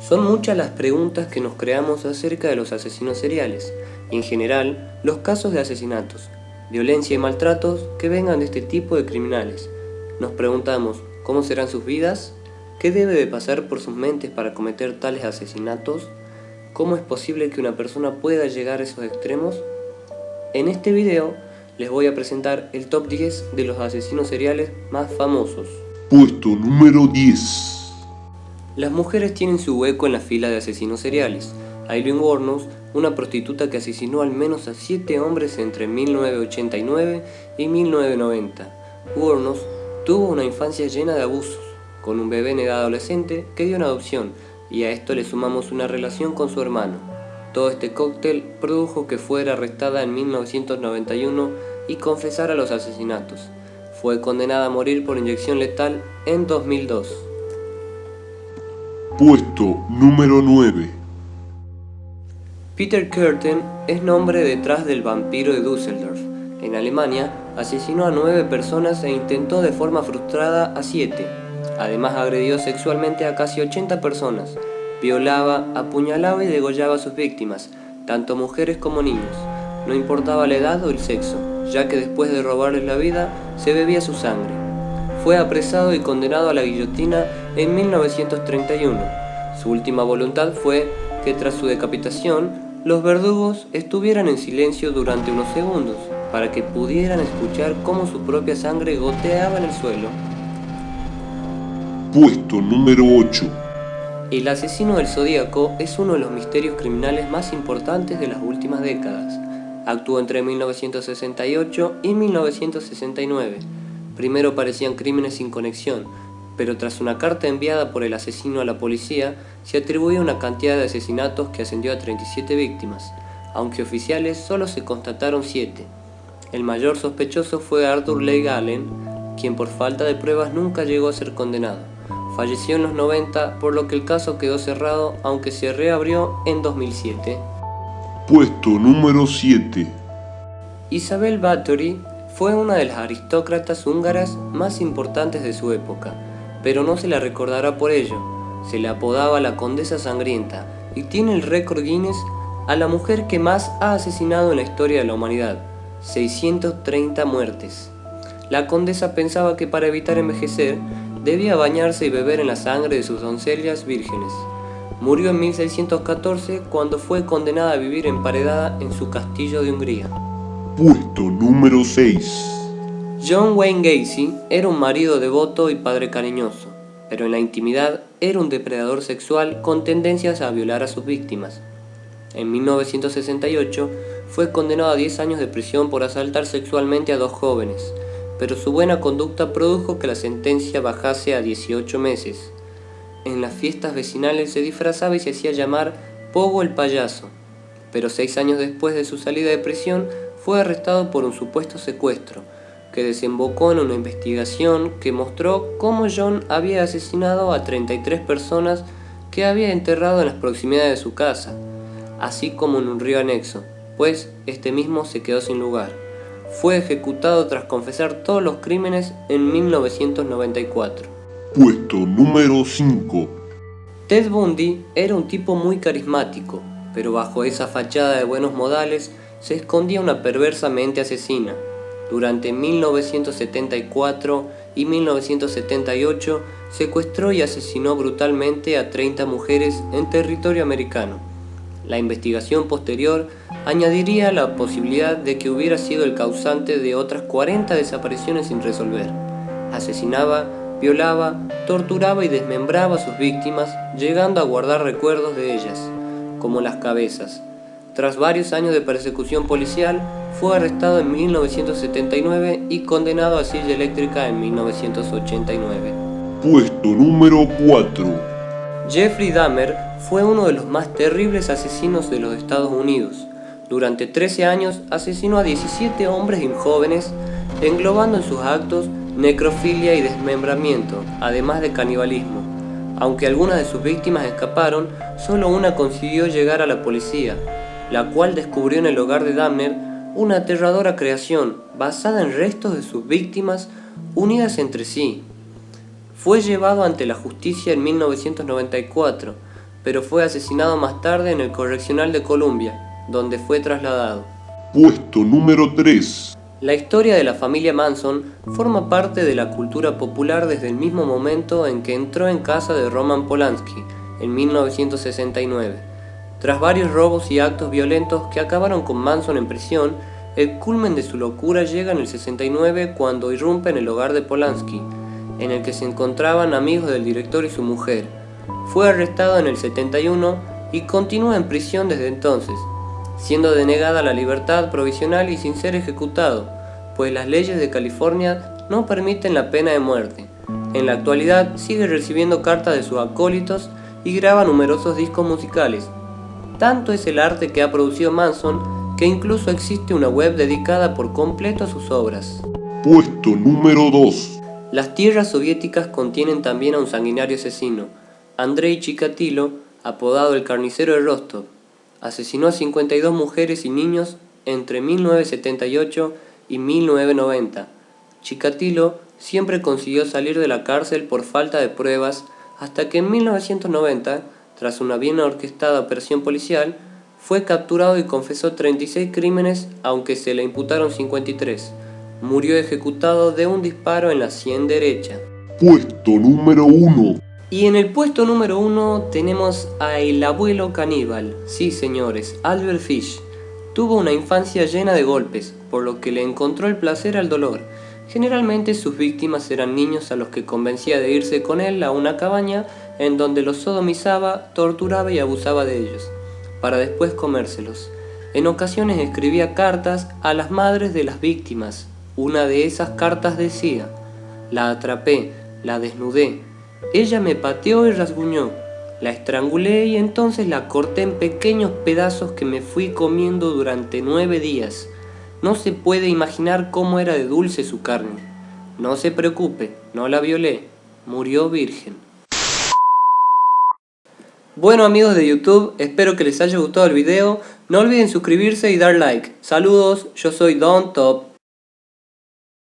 Son muchas las preguntas que nos creamos acerca de los asesinos seriales y en general los casos de asesinatos, violencia y maltratos que vengan de este tipo de criminales. Nos preguntamos, ¿cómo serán sus vidas? ¿Qué debe de pasar por sus mentes para cometer tales asesinatos? ¿Cómo es posible que una persona pueda llegar a esos extremos? En este video les voy a presentar el top 10 de los asesinos seriales más famosos. Puesto número 10. Las mujeres tienen su hueco en la fila de asesinos seriales. Aileen Wuornos, una prostituta que asesinó al menos a 7 hombres entre 1989 y 1990. Wuornos tuvo una infancia llena de abusos, con un bebé en edad adolescente que dio en adopción, y a esto le sumamos una relación con su hermano. Todo este cóctel produjo que fuera arrestada en 1991 y confesara los asesinatos. Fue condenada a morir por inyección letal en 2002. Puesto número 9. Peter Kürten es nombre detrás del vampiro de Düsseldorf. En Alemania, asesinó a 9 personas e intentó de forma frustrada a 7. Además agredió sexualmente a casi 80 personas. Violaba, apuñalaba y degollaba a sus víctimas, tanto mujeres como niños. No importaba la edad o el sexo, ya que después de robarles la vida, se bebía su sangre. Fue apresado y condenado a la guillotina en 1931. Su última voluntad fue que tras su decapitación, los verdugos estuvieran en silencio durante unos segundos, para que pudieran escuchar cómo su propia sangre goteaba en el suelo. Puesto número 8. El asesino del Zodíaco es uno de los misterios criminales más importantes de las últimas décadas. Actuó entre 1968 y 1969. Primero parecían crímenes sin conexión, pero tras una carta enviada por el asesino a la policía, se atribuye una cantidad de asesinatos que ascendió a 37 víctimas, aunque oficiales solo se constataron 7. El mayor sospechoso fue Arthur Leigh Allen, quien por falta de pruebas nunca llegó a ser condenado. Falleció en los 90, por lo que el caso quedó cerrado, aunque se reabrió en 2007. Puesto número 7. Isabel Bathory fue una de las aristócratas húngaras más importantes de su época, pero no se la recordará por ello. Se le apodaba la Condesa Sangrienta y tiene el récord Guinness a la mujer que más ha asesinado en la historia de la humanidad, 630 muertes. La condesa pensaba que para evitar envejecer debía bañarse y beber en la sangre de sus doncellas vírgenes. Murió en 1614 cuando fue condenada a vivir emparedada en su castillo de Hungría. Puesto número 6. John Wayne Gacy era un marido devoto y padre cariñoso, pero en la intimidad era un depredador sexual con tendencias a violar a sus víctimas. En 1968 fue condenado a 10 años de prisión por asaltar sexualmente a 2 jóvenes, pero su buena conducta produjo que la sentencia bajase a 18 meses. En las fiestas vecinales se disfrazaba y se hacía llamar Pogo el Payaso, pero 6 años después de su salida de prisión fue arrestado por un supuesto secuestro, que desembocó en una investigación que mostró cómo John había asesinado a 33 personas que había enterrado en las proximidades de su casa, así como en un río anexo, pues este mismo se quedó sin lugar. Fue ejecutado tras confesar todos los crímenes en 1994. Puesto número 5. Ted Bundy era un tipo muy carismático, pero bajo esa fachada de buenos modales se escondía una perversa mente asesina. Durante 1974 y 1978 secuestró y asesinó brutalmente a 30 mujeres en territorio americano. La investigación posterior añadiría la posibilidad de que hubiera sido el causante de otras 40 desapariciones sin resolver. Asesinaba, violaba, torturaba y desmembraba a sus víctimas, llegando a guardar recuerdos de ellas, como las cabezas. Tras varios años de persecución policial, fue arrestado en 1979 y condenado a silla eléctrica en 1989. Puesto número 4. Jeffrey Dahmer fue uno de los más terribles asesinos de los Estados Unidos. Durante 13 años asesinó a 17 hombres y jóvenes, englobando en sus actos necrofilia y desmembramiento, además de canibalismo. Aunque algunas de sus víctimas escaparon, solo una consiguió llegar a la policía, la cual descubrió en el hogar de Dahmer una aterradora creación basada en restos de sus víctimas unidas entre sí. Fue llevado ante la justicia en 1994, pero fue asesinado más tarde en el Correccional de Columbia, donde fue trasladado. Puesto número 3. La historia de la familia Manson forma parte de la cultura popular desde el mismo momento en que entró en casa de Roman Polanski, en 1969. Tras varios robos y actos violentos que acabaron con Manson en prisión, el culmen de su locura llega en el 69 cuando irrumpe en el hogar de Polanski, en el que se encontraban amigos del director y su mujer. Fue arrestado en el 71 y continúa en prisión desde entonces, siendo denegada la libertad provisional y sin ser ejecutado, pues las leyes de California no permiten la pena de muerte. En la actualidad sigue recibiendo cartas de sus acólitos y graba numerosos discos musicales. Tanto es el arte que ha producido Manson que incluso existe una web dedicada por completo a sus obras. Puesto número 2. Las tierras soviéticas contienen también a un sanguinario asesino, Andrei Chikatilo, apodado el carnicero de Rostov. Asesinó a 52 mujeres y niños entre 1978 y 1990. Chikatilo siempre consiguió salir de la cárcel por falta de pruebas hasta que en 1990, tras una bien orquestada operación policial, fue capturado y confesó 36 crímenes, aunque se le imputaron 53. Murió ejecutado de un disparo en la sien derecha. Puesto número 1. Y en el puesto número 1 tenemos a el abuelo caníbal. Sí, señores, Albert Fish. Tuvo una infancia llena de golpes, por lo que le encontró el placer al dolor. Generalmente sus víctimas eran niños a los que convencía de irse con él a una cabaña en donde los sodomizaba, torturaba y abusaba de ellos, para después comérselos. En ocasiones escribía cartas a las madres de las víctimas. Una de esas cartas decía: la atrapé, la desnudé, ella me pateó y rasguñó, la estrangulé y entonces la corté en pequeños pedazos que me fui comiendo durante 9 días. No se puede imaginar cómo era de dulce su carne. No se preocupe, no la violé, murió virgen. Bueno amigos de YouTube, espero que les haya gustado el video. No olviden suscribirse y dar like. Saludos, yo soy Don Top.